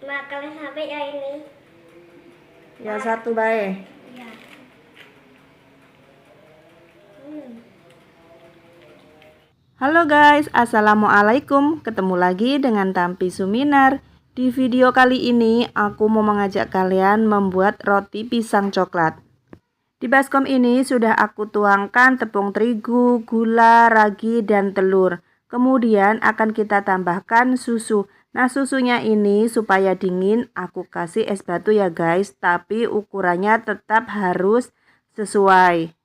Nah, kalian sampai ya ini. Ya satu baik. Ya. Hmm. Halo guys, assalamualaikum. Ketemu lagi dengan Tampi Suminar. Di video kali ini aku mau mengajak kalian membuat roti pisang coklat. Di baskom ini sudah aku tuangkan tepung terigu, gula, ragi, dan telur. Kemudian akan kita tambahkan susu. Nah, susunya ini supaya dingin aku kasih es batu ya guys, tapi ukurannya tetap harus sesuai.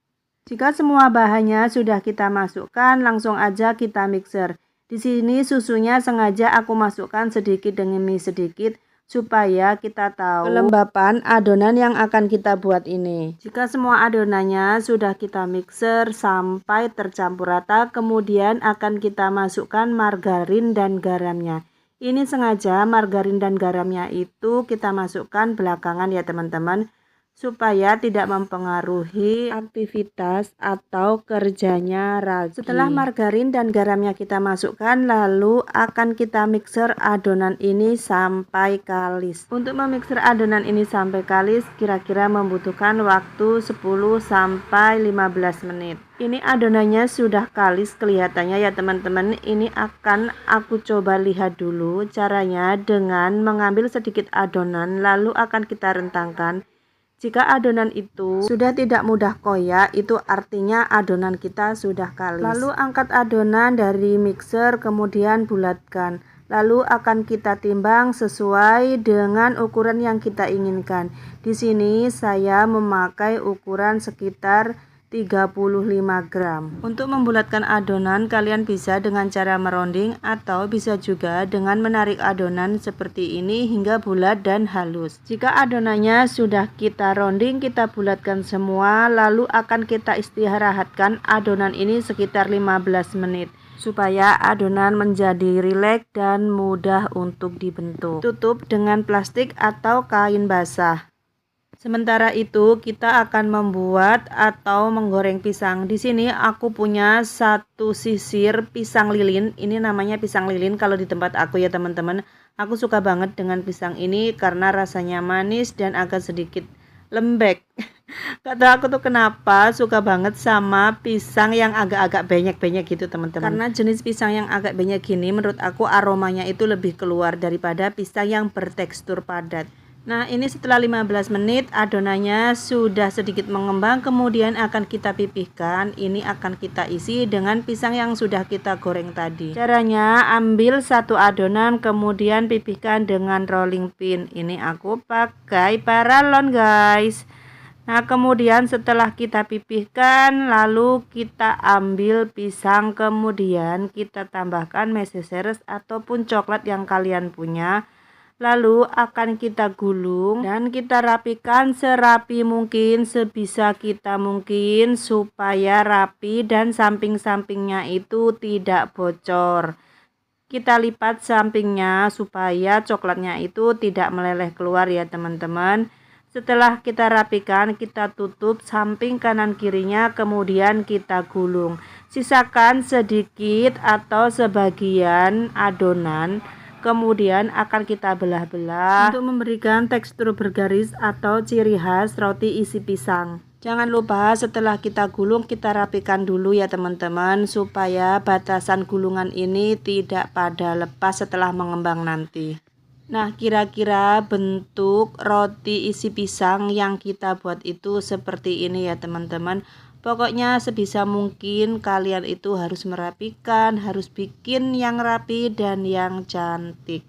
Jika semua bahannya sudah kita masukkan, langsung aja kita mixer. Di sini susunya sengaja aku masukkan sedikit demi sedikit supaya kita tahu kelembapan adonan yang akan kita buat ini. Jika semua adonannya sudah kita mixer sampai tercampur rata, kemudian akan kita masukkan margarin dan garamnya. Ini sengaja margarin dan garamnya itu kita masukkan belakangan ya teman-teman, supaya tidak mempengaruhi aktivitas atau kerjanya ragi. Setelah margarin dan garamnya kita masukkan, lalu akan kita mixer adonan ini sampai kalis. Untuk memixer adonan ini sampai kalis kira-kira membutuhkan waktu 10 sampai 15 menit. Ini adonannya sudah kalis kelihatannya ya teman-teman. Ini akan aku coba lihat dulu caranya dengan mengambil sedikit adonan lalu akan kita rentangkan. Jika adonan itu sudah tidak mudah koyak, itu artinya adonan kita sudah kalis. Lalu angkat adonan dari mixer, kemudian bulatkan. Lalu akan kita timbang sesuai dengan ukuran yang kita inginkan. Di sini saya memakai ukuran sekitar 35 gram. Untuk membulatkan adonan, kalian bisa dengan cara meronding atau bisa juga dengan menarik adonan seperti ini hingga bulat dan halus. Jika adonannya sudah kita ronding, kita bulatkan semua, lalu akan kita istirahatkan adonan ini sekitar 15 menit supaya adonan menjadi rileks dan mudah untuk dibentuk. Tutup dengan plastik atau kain basah. Sementara itu kita akan membuat atau menggoreng pisang. Di sini aku punya satu sisir pisang lilin. Ini namanya pisang lilin kalau di tempat aku ya teman-teman. Aku suka banget dengan pisang ini karena rasanya manis dan agak sedikit lembek. Kata aku tuh kenapa suka banget sama pisang yang agak-agak benyek-benyek gitu teman-teman. Karena jenis pisang yang agak benyek gini menurut aku aromanya itu lebih keluar daripada pisang yang bertekstur padat. Nah, ini setelah 15 menit adonannya sudah sedikit mengembang, kemudian akan kita pipihkan. Ini akan kita isi dengan pisang yang sudah kita goreng tadi. Caranya ambil satu adonan kemudian pipihkan dengan rolling pin. Ini aku pakai paralon guys. Nah, kemudian setelah kita pipihkan, lalu kita ambil pisang, kemudian kita tambahkan meseseres ataupun coklat yang kalian punya. Lalu akan kita gulung dan kita rapikan serapi mungkin, sebisa kita mungkin supaya rapi dan samping-sampingnya itu tidak bocor. Kita lipat sampingnya supaya coklatnya itu tidak meleleh keluar ya teman-teman. Setelah kita rapikan, kita tutup samping kanan kirinya, kemudian kita gulung. Sisakan sedikit atau sebagian adonan, kemudian akan kita belah-belah untuk memberikan tekstur bergaris atau ciri khas roti isi pisang. Jangan lupa setelah kita gulung kita rapikan dulu ya teman-teman, supaya batasan gulungan ini tidak pada lepas setelah mengembang nanti. Nah, kira-kira bentuk roti isi pisang yang kita buat itu seperti ini ya teman-teman. Pokoknya sebisa mungkin kalian itu harus merapikan, harus bikin yang rapi dan yang cantik.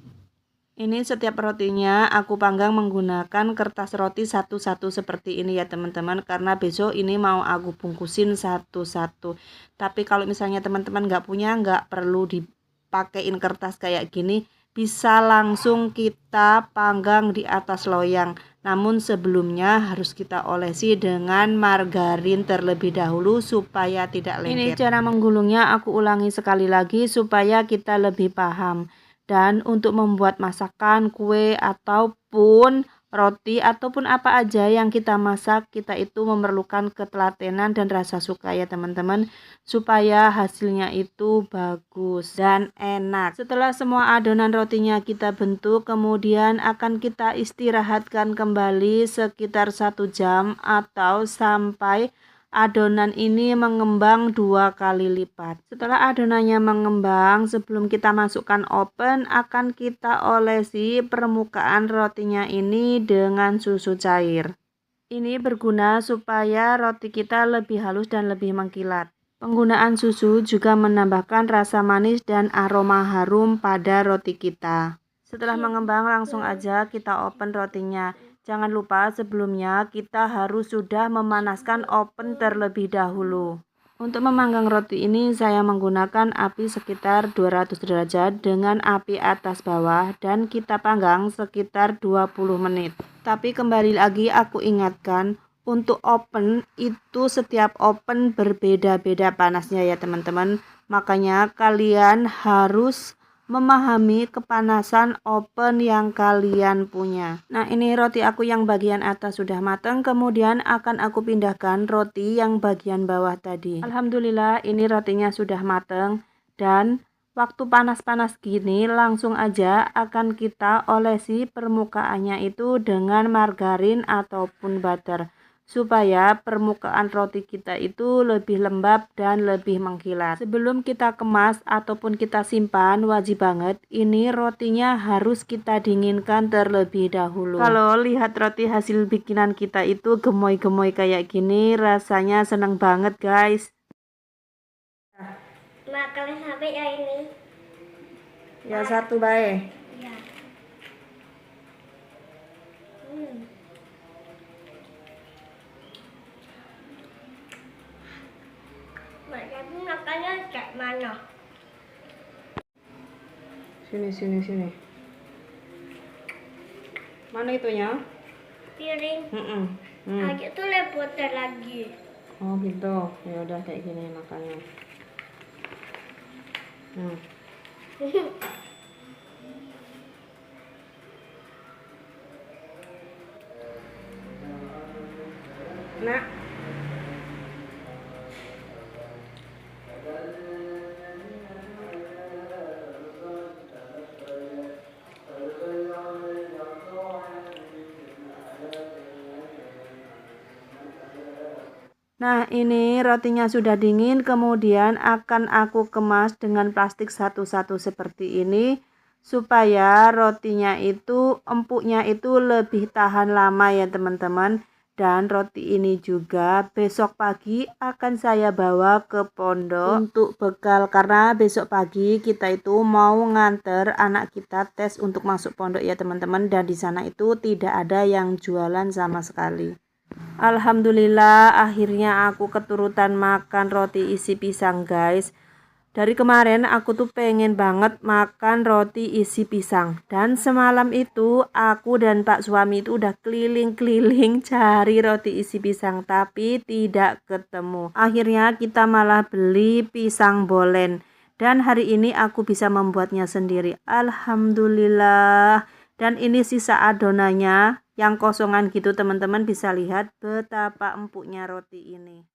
Ini setiap rotinya aku panggang menggunakan kertas roti satu-satu seperti ini ya teman-teman, karena besok ini mau aku bungkusin satu-satu. Tapi kalau misalnya teman-teman nggak punya, nggak perlu dipakein kertas kayak gini, bisa langsung kita panggang di atas loyang. Namun sebelumnya harus kita olesi dengan margarin terlebih dahulu supaya tidak lengket. Ini cara menggulungnya aku ulangi sekali lagi supaya kita lebih paham. Dan untuk membuat masakan, kue ataupun roti ataupun apa aja yang kita masak, kita itu memerlukan ketelatenan dan rasa suka ya teman-teman, supaya hasilnya itu bagus dan enak. Setelah semua adonan rotinya kita bentuk, kemudian akan kita istirahatkan kembali sekitar 1 jam atau sampai adonan ini mengembang 2 kali lipat. Setelah adonannya mengembang, sebelum kita masukkan oven, akan kita olesi permukaan rotinya ini dengan susu cair. Ini berguna supaya roti kita lebih halus dan lebih mengkilat. Penggunaan susu juga menambahkan rasa manis dan aroma harum pada roti kita. Setelah mengembang, langsung aja kita oven rotinya. Jangan lupa sebelumnya kita harus sudah memanaskan oven terlebih dahulu. Untuk memanggang roti ini saya menggunakan api sekitar 200 derajat dengan api atas bawah dan kita panggang sekitar 20 menit. Tapi kembali lagi aku ingatkan, untuk oven itu setiap oven berbeda-beda panasnya ya teman-teman. Makanya kalian harus memahami kepanasan oven yang kalian punya. Nah, ini roti aku yang bagian atas sudah matang, kemudian akan aku pindahkan roti yang bagian bawah tadi. Alhamdulillah ini rotinya sudah matang, dan waktu panas-panas gini langsung aja akan kita olesi permukaannya itu dengan margarin ataupun butter, supaya permukaan roti kita itu lebih lembab dan lebih mengkilat. Sebelum kita kemas ataupun kita simpan, wajib banget ini rotinya harus kita dinginkan terlebih dahulu. Kalau lihat roti hasil bikinan kita itu gemoy-gemoy kayak gini, rasanya seneng banget guys. Makan sampai ya ini. Ya satu baik. Ya. Tapi makannya kayak mana? Sini. Mana itunya? Piring. Aja tuh lepoter lagi. Oh gitu. Ya udah kayak gini makannya. Nak. Nah, ini rotinya sudah dingin, kemudian akan aku kemas dengan plastik satu-satu seperti ini, supaya rotinya itu, empuknya itu lebih tahan lama ya teman-teman. Dan roti ini juga besok pagi akan saya bawa ke pondok untuk bekal, karena besok pagi kita itu mau nganter anak kita tes untuk masuk pondok ya teman-teman, dan di sana itu tidak ada yang jualan sama sekali. Alhamdulillah akhirnya aku keturutan makan roti isi pisang guys. Dari kemarin aku tuh pengen banget makan roti isi pisang, dan semalam itu aku dan Pak suami itu udah keliling-keliling cari roti isi pisang tapi tidak ketemu. Akhirnya kita malah beli pisang bolen, dan hari ini aku bisa membuatnya sendiri. Alhamdulillah. Dan ini sisa adonannya yang kosongan gitu teman-teman, bisa lihat betapa empuknya roti ini.